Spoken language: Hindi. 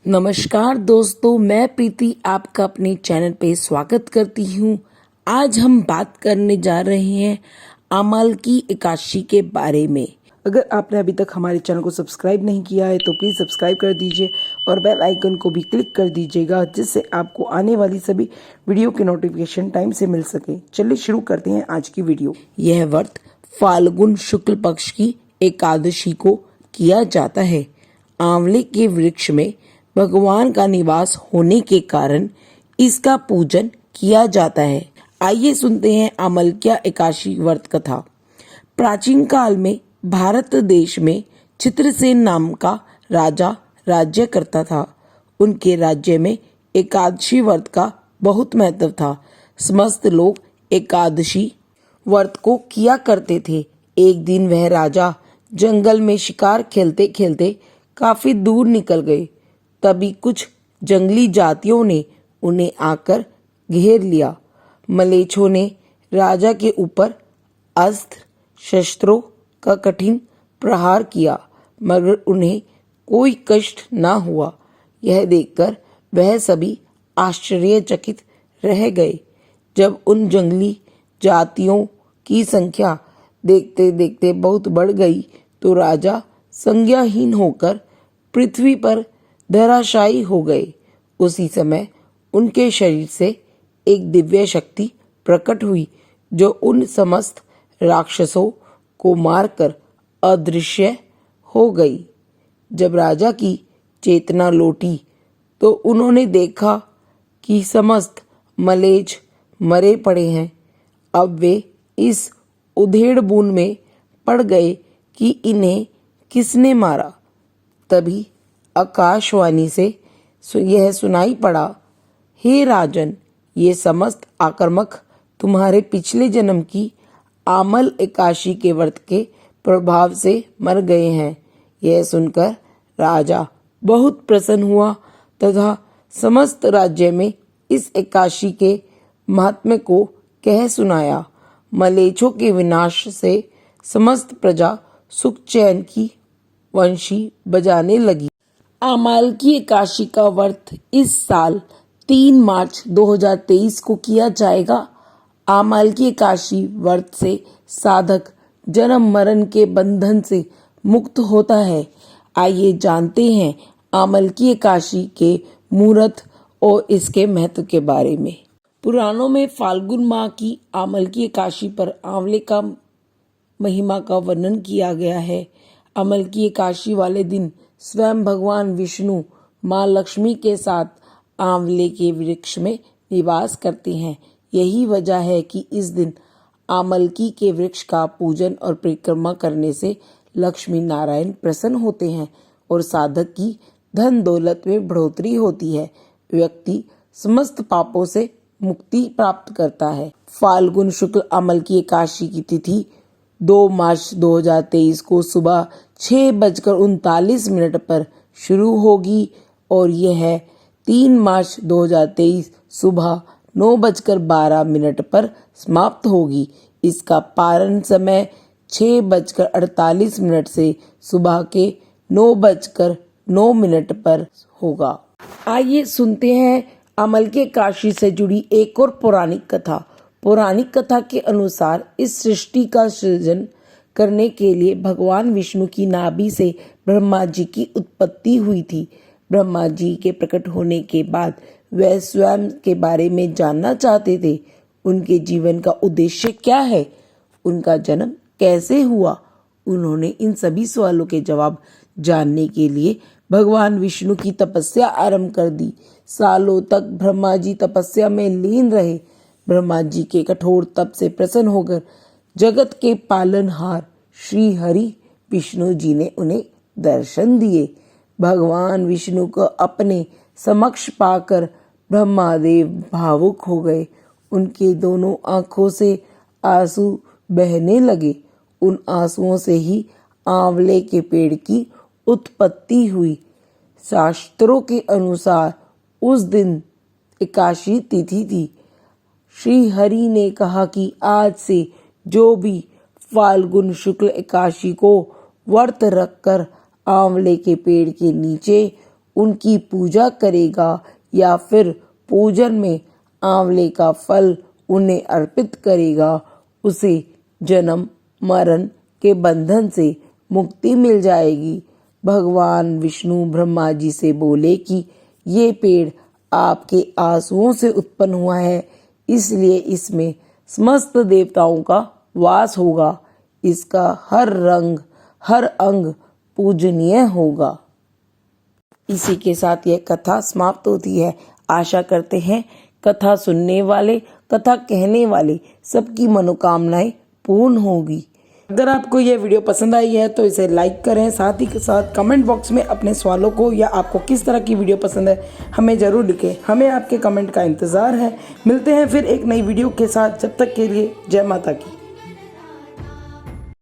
नमस्कार दोस्तों, मैं प्रीति आपका अपने चैनल पे स्वागत करती हूँ। आज हम बात करने जा रहे हैं आमाल की एकादशी के बारे में। अगर आपने अभी तक हमारे चैनल को सब्सक्राइब नहीं किया है तो प्लीज़ सब्सक्राइब कर दीजिए और बेल आइकन को भी क्लिक कर दीजिएगा, जिससे आपको आने वाली सभी वीडियो की नोटिफिकेशन टाइम से मिल सके। चलिए शुरू करते हैं आज की वीडियो। यह व्रत फाल्गुन शुक्ल पक्ष की एकादशी को किया जाता है। आंवले के वृक्ष में भगवान का निवास होने के कारण इसका पूजन किया जाता है। आइए सुनते हैं आमलक्या एकादशी व्रत कथा। प्राचीन काल में भारत देश में चित्रसेन नाम का राजा राज्य करता था। उनके राज्य में एकादशी व्रत का बहुत महत्व था। समस्त लोग एकादशी व्रत को किया करते थे। एक दिन वह राजा जंगल में शिकार खेलते खेलते काफी दूर निकल गए। तभी कुछ जंगली जातियों ने उन्हें आकर घेर लिया। मलेच्छों ने राजा के ऊपर अस्त्र शस्त्रों का कठिन प्रहार किया, मगर उन्हें कोई कष्ट न हुआ। यह देखकर वह सभी आश्चर्यचकित रह गए। जब उन जंगली जातियों की संख्या देखते देखते बहुत बढ़ गई तो राजा संज्ञाहीन होकर पृथ्वी पर धराशायी हो गए। उसी समय उनके शरीर से एक दिव्य शक्ति प्रकट हुई, जो उन समस्त राक्षसों को मारकर अदृश्य हो गई। जब राजा की चेतना लौटी तो उन्होंने देखा कि समस्त मलेच्छ मरे पड़े हैं। अब वे इस उधेड़-बुन में पड़ गए कि इन्हें किसने मारा। तभी आकाशवाणी से यह सुनाई पड़ा, हे राजन, ये समस्त आक्रामक तुम्हारे पिछले जन्म की आमल एकादशी के व्रत के प्रभाव से मर गए हैं। यह सुनकर राजा बहुत प्रसन्न हुआ तथा समस्त राज्य में इस एकादशी के महात्म्य को कह सुनाया। मलेच्छों के विनाश से समस्त प्रजा सुख चैन की वंशी बजाने लगी। आमाल की एकादशी का व्रत इस साल 3 मार्च 2023 को किया जाएगा। आमाल की एकादशी व्रत से साधक जन्म मरण के बंधन से मुक्त होता है। आइए जानते हैं आमाल की एकादशी के मुहूर्त और इसके महत्व के बारे में। पुराणों में फाल्गुन माह की आमाल की एकादशी पर आंवले का महिमा का वर्णन किया गया है। आमाल की एकादशी वाले दिन स्वयं भगवान विष्णु मां लक्ष्मी के साथ आंवले के वृक्ष में निवास करते हैं। यही वजह है कि इस दिन आमलकी के वृक्ष का पूजन और परिक्रमा करने से लक्ष्मी नारायण प्रसन्न होते हैं और साधक की धन दौलत में बढ़ोतरी होती है। व्यक्ति समस्त पापों से मुक्ति प्राप्त करता है। फाल्गुन शुक्ल आमल की एकादशी की तिथि 2 मार्च 2023 को सुबह 6:39 पर शुरू होगी और यह 3 मार्च 2023 सुबह 9:12 पर समाप्त होगी। इसका पारण समय 6:48 से सुबह के 9:09 पर होगा। आइए सुनते हैं आमल की एकादशी से जुड़ी एक और पौराणिक कथा। पौराणिक कथा के अनुसार इस सृष्टि का सृजन करने के लिए भगवान विष्णु की नाभि से ब्रह्मा जी की उत्पत्ति हुई थी। ब्रह्मा जी के प्रकट होने के बाद वह स्वयं के बारे में जानना चाहते थे। उनके जीवन का उद्देश्य क्या है, उनका जन्म कैसे हुआ। उन्होंने इन सभी सवालों के जवाब जानने के लिए भगवान विष्णु की तपस्या आरंभ कर दी। सालों तक ब्रह्मा जी तपस्या में लीन रहे। ब्रह्मा जी के कठोर तप से प्रसन्न होकर जगत के पालनहार श्री हरि विष्णु जी ने उन्हें दर्शन दिए। भगवान विष्णु को अपने समक्ष पाकर ब्रह्मादेव भावुक हो गए। उनके दोनों आंखों से आंसू बहने लगे। उन आंसुओं से ही आंवले के पेड़ की उत्पत्ति हुई। शास्त्रों के अनुसार उस दिन एकादशी तिथि थी। श्री हरि ने कहा कि आज से जो भी फाल्गुन शुक्ल एकादशी को व्रत रखकर आंवले के पेड़ के नीचे उनकी पूजा करेगा या फिर पूजन में आंवले का फल उन्हें अर्पित करेगा, उसे जन्म मरण के बंधन से मुक्ति मिल जाएगी। भगवान विष्णु ब्रह्मा जी से बोले कि ये पेड़ आपके आंसुओं से उत्पन्न हुआ है, इसलिए इसमें समस्त देवताओं का वास होगा। इसका हर रंग हर अंग पूजनीय होगा। इसी के साथ यह कथा समाप्त होती है। आशा करते हैं कथा सुनने वाले, कथा कहने वाले सबकी मनोकामनाएं पूर्ण होगी। अगर आपको यह वीडियो पसंद आई है तो इसे लाइक करें, साथ ही के साथ कमेंट बॉक्स में अपने सवालों को या आपको किस तरह की वीडियो पसंद है हमें ज़रूर लिखें। हमें आपके कमेंट का इंतज़ार है। मिलते हैं फिर एक नई वीडियो के साथ, जब तक के लिए जय माता की।